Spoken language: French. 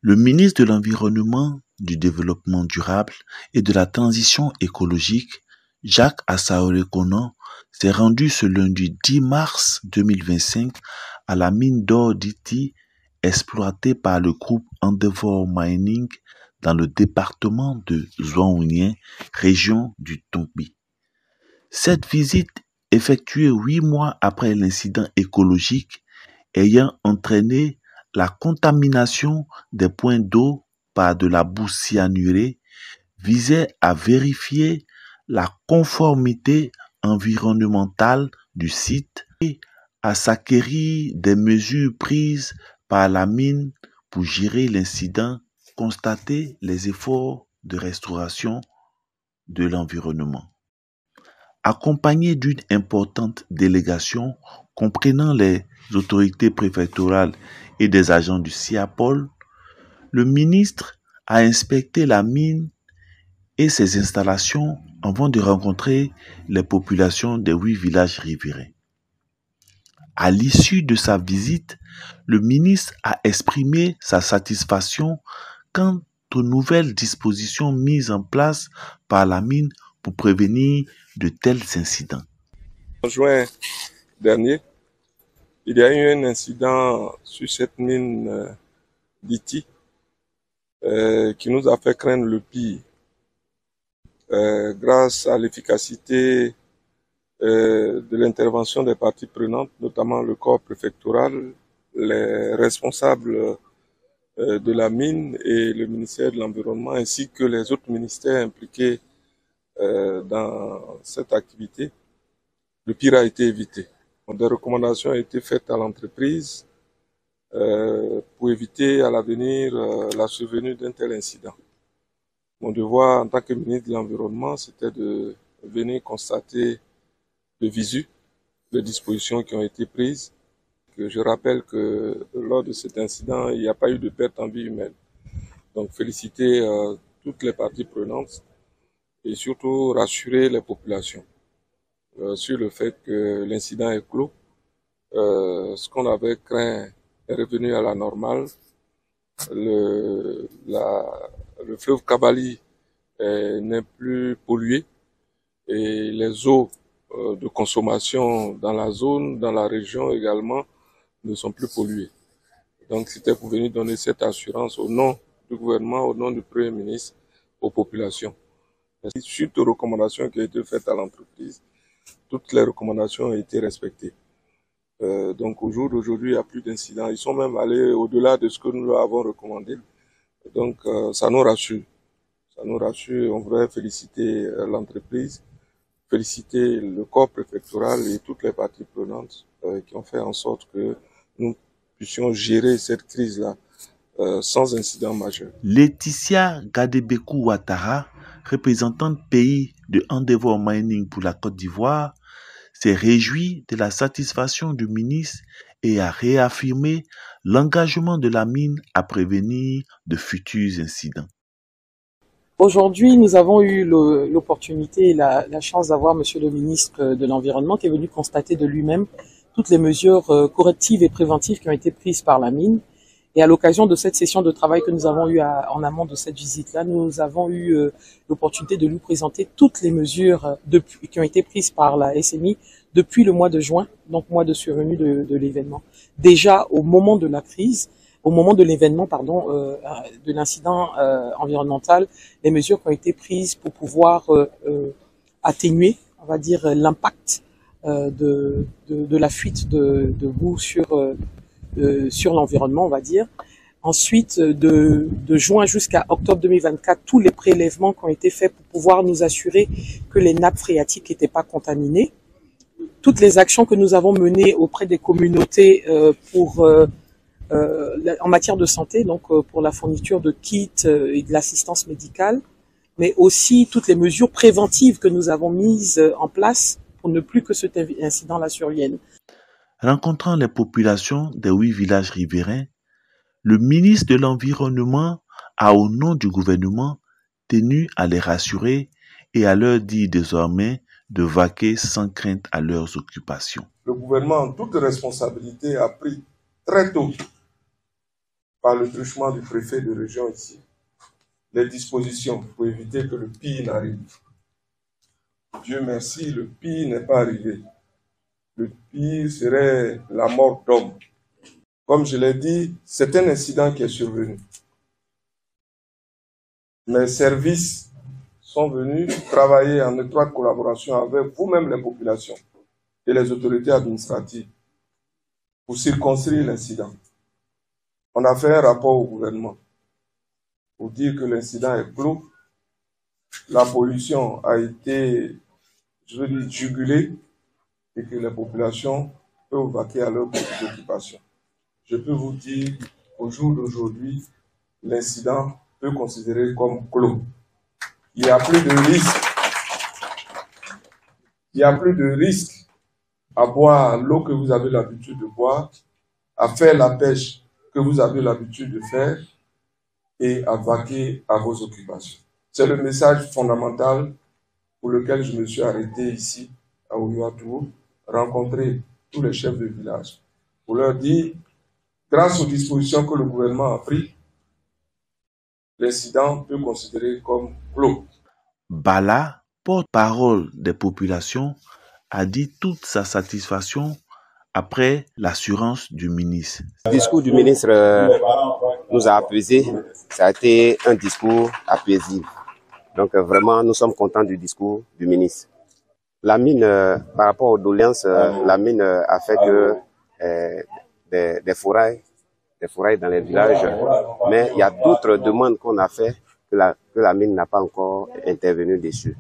Le ministre de l'Environnement, du Développement durable et de la Transition écologique, Jacques Assaoui-Konan, s'est rendu ce lundi 10 mars 2025 à la mine d'or d'Ity exploitée par le groupe Endeavour Mining dans le département de Zouaounien, région du Tombi. Cette visite, effectuée 8 mois après l'incident écologique ayant entraîné la contamination des points d'eau par de la boue cyanurée, visait à vérifier la conformité environnementale du site et à s'acquérir des mesures prises par la mine pour gérer l'incident, constater les efforts de restauration de l'environnement. Accompagné d'une importante délégation comprenant les autorités préfectorales et des agents du CIAPOL, le ministre a inspecté la mine et ses installations avant de rencontrer les populations des 8 villages riverains. À l'issue de sa visite, le ministre a exprimé sa satisfaction quant aux nouvelles dispositions mises en place par la mine pour prévenir de tels incidents. En juin dernier, il y a eu un incident sur cette mine d'Ity qui nous a fait craindre le pire. Grâce à l'efficacité de l'intervention des parties prenantes, notamment le corps préfectoral, les responsables de la mine et le ministère de l'Environnement, ainsi que les autres ministères impliqués dans cette activité, le pire a été évité. Des recommandations ont été faites à l'entreprise pour éviter à l'avenir la survenue d'un tel incident. Mon devoir en tant que ministre de l'Environnement, c'était de venir constater de visu les dispositions qui ont été prises. Je rappelle que lors de cet incident, il n'y a pas eu de perte en vie humaine. Donc féliciter toutes les parties prenantes et surtout rassurer les populations sur le fait que l'incident est clos. Ce qu'on avait craint est revenu à la normale. Le fleuve Kabali n'est plus pollué et les eaux de consommation dans la zone, dans la région également, ne sont plus polluées. Donc c'était pour venir donner cette assurance au nom du gouvernement, au nom du Premier ministre, aux populations. Suite aux recommandations qui ont été faites à l'entreprise, toutes les recommandations ont été respectées. Donc au jour d'aujourd'hui, il n'y a plus d'incidents. Ils sont même allés au-delà de ce que nous leur avons recommandé. Donc ça nous rassure. Ça nous rassure. On voudrait féliciter l'entreprise, féliciter le corps préfectoral et toutes les parties prenantes qui ont fait en sorte que nous puissions gérer cette crise-là sans incident majeur. Laetitia Gadebekou Ouattara, représentante pays de Endeavour Mining pour la Côte d'Ivoire, s'est réjouie de la satisfaction du ministre et a réaffirmé l'engagement de la mine à prévenir de futurs incidents. Aujourd'hui, nous avons eu l'opportunité et la chance d'avoir Monsieur le ministre de l'Environnement qui est venu constater de lui-même toutes les mesures correctives et préventives qui ont été prises par la mine. Et à l'occasion de cette session de travail que nous avons eue en amont de cette visite-là, nous avons eu l'opportunité de lui présenter toutes les mesures qui ont été prises par la SMI depuis le mois de juin, donc mois de survenue de l'événement. Déjà au moment de la crise, au moment de l'événement, de l'incident environnemental, les mesures qui ont été prises pour pouvoir atténuer, on va dire, l'impact de la fuite de boue sur l'environnement, on va dire. Ensuite, de juin jusqu'à octobre 2024, tous les prélèvements qui ont été faits pour pouvoir nous assurer que les nappes phréatiques n'étaient pas contaminées. Toutes les actions que nous avons menées auprès des communautés en matière de santé, donc pour la fourniture de kits et de l'assistance médicale, mais aussi toutes les mesures préventives que nous avons mises en place pour ne plus que cet incident-là survienne. Rencontrant les populations des 8 villages riverains, le ministre de l'Environnement a, au nom du gouvernement, tenu à les rassurer et à leur dire désormais de vaquer sans crainte à leurs occupations. Le gouvernement, en toute responsabilité, a pris très tôt par le truchement du préfet de région ici, les dispositions pour éviter que le pire n'arrive. Dieu merci, le pire n'est pas arrivé. Le pire serait la mort d'homme. Comme je l'ai dit, c'est un incident qui est survenu. Mes services sont venus travailler en étroite collaboration avec vous-même les populations et les autorités administratives pour circonscrire l'incident. On a fait un rapport au gouvernement pour dire que l'incident est clos. La pollution a été, je veux dire, jugulée et que les populations peuvent vaquer à leurs occupations. Je peux vous dire qu'au jour d'aujourd'hui, l'incident peut considérer comme clos. Il n'y a plus de risque. Il n'y a plus de risque à boire l'eau que vous avez l'habitude de boire, à faire la pêche que vous avez l'habitude de faire et à vaquer à vos occupations. C'est le message fondamental pour lequel je me suis arrêté ici à Oyoatourou, rencontrer tous les chefs de village pour leur dire, grâce aux dispositions que le gouvernement a prises, l'incident peut considérer comme clos. Bala, porte-parole des populations, a dit toute sa satisfaction après l'assurance du ministre. Le discours du ministre nous a apaisés. Ça a été un discours apaisif. Donc vraiment, nous sommes contents du discours du ministre. La mine, par rapport aux doléances, la mine a fait que des forails dans les villages. Mais il y a d'autres demandes qu'on a fait que la mine n'a pas encore intervenu dessus.